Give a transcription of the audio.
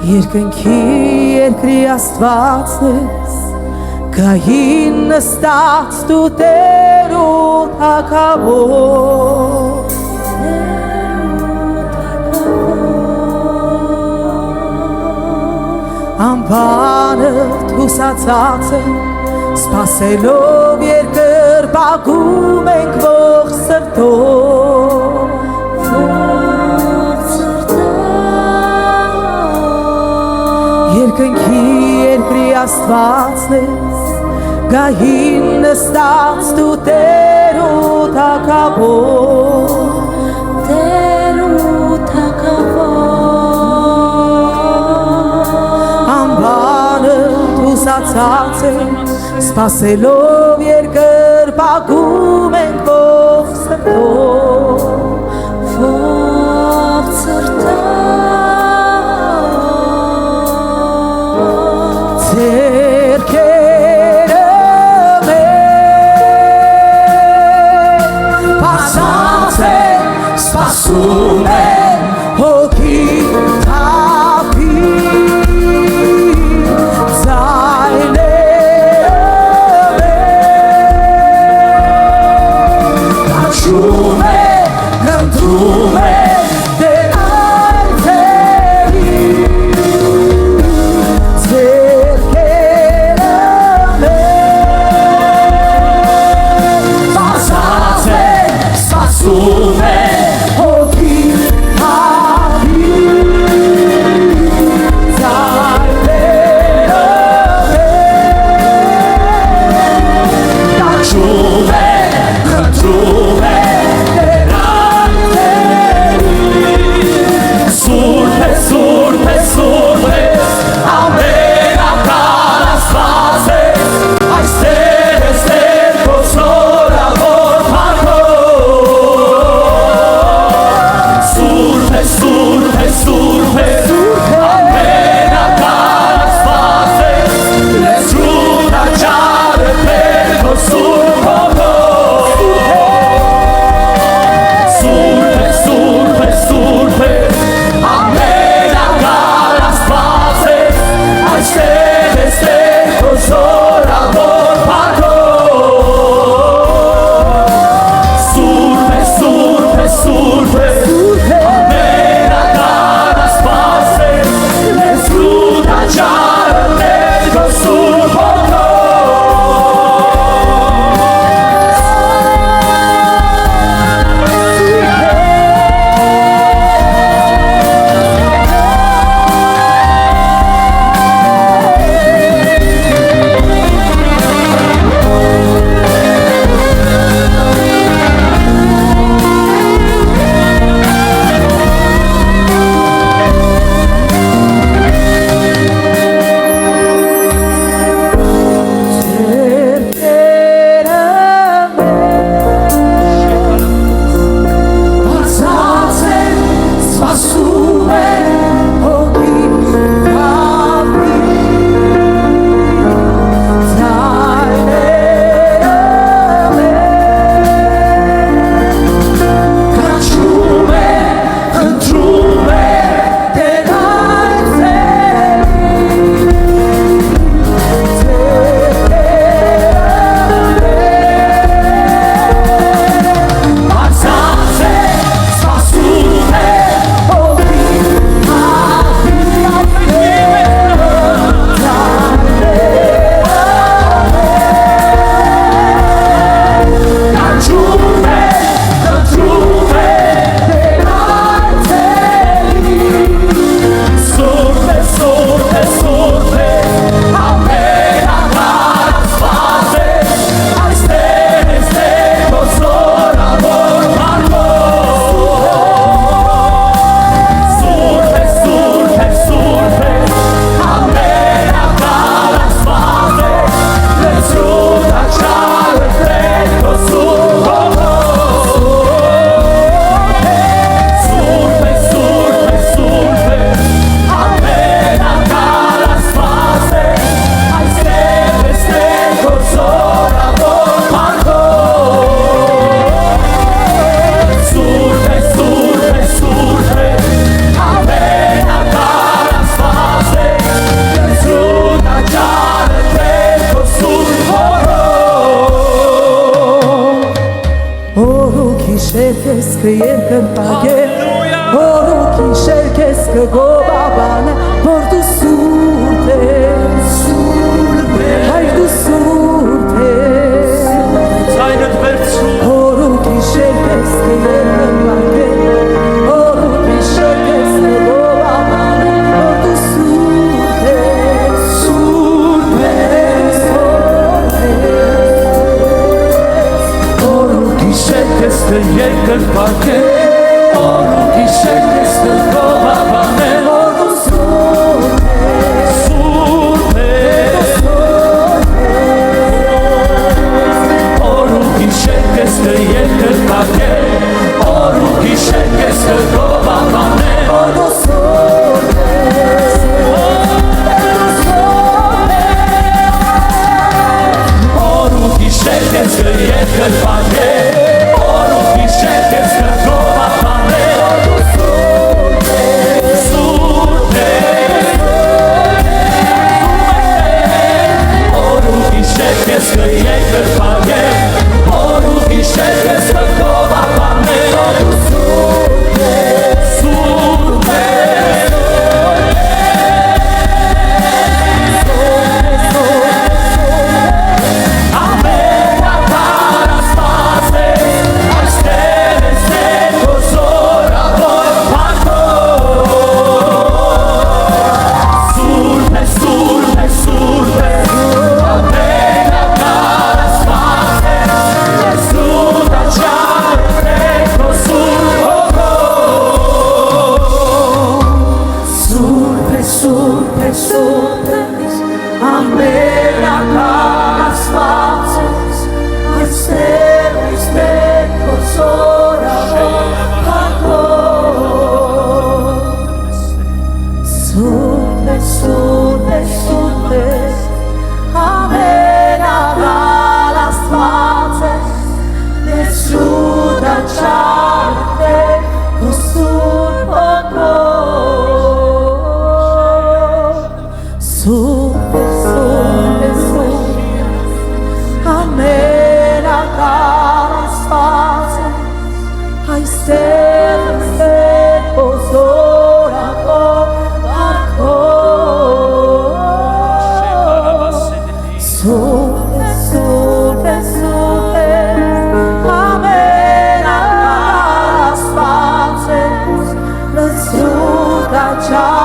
Երկնքի երկրի Աստվածն ես, գահին նստած դու Տեր ու թագավոր, անբանդ հուսացած է, սպասելով երկրպագում ենք ողջ սրտով, Երկնքի երկրի Աստվածն ես, գահին նստած դու Տեր ու թագավոր, անբանդ հուսացած է, սպասելով երկրպագում ենք ողջ սրտով, Ձերքերը մեկ պարզած են, սպասում են հոգի թափի, ձայները մեկ կաչում քեզ կերկրպագել Օրոքի շեր քեզ կգովաբանը Որ դու սուրբ ես Հայր դու սուրբ ես Ձայնդ վերցրու Օրոքի շեր քեզ կերկրպագել Օրոքի շեր քեզ կգովաբանը Որ դու սուրբ ես Սուրբ ես Օրոքի շեր քեզ կերկրպագել Օրոքի շեր քեզ կգովաբանել Որ դու սուրբ ես Սուրբ ես Օրոքի շեր քեզ կերկրպագել Օրոքի շեր քեզ կգովաբանել Որ դու սուրբ ես Օրոքի շեր քեզ կերկրպագել Օրոքի շեր քեզ կգովաբանել Սուրբ ես Օրոքի շեր քեզ կերկրպագել Օրոքի շեր քեզ կգովաբանել Սուրբ Let's do that job.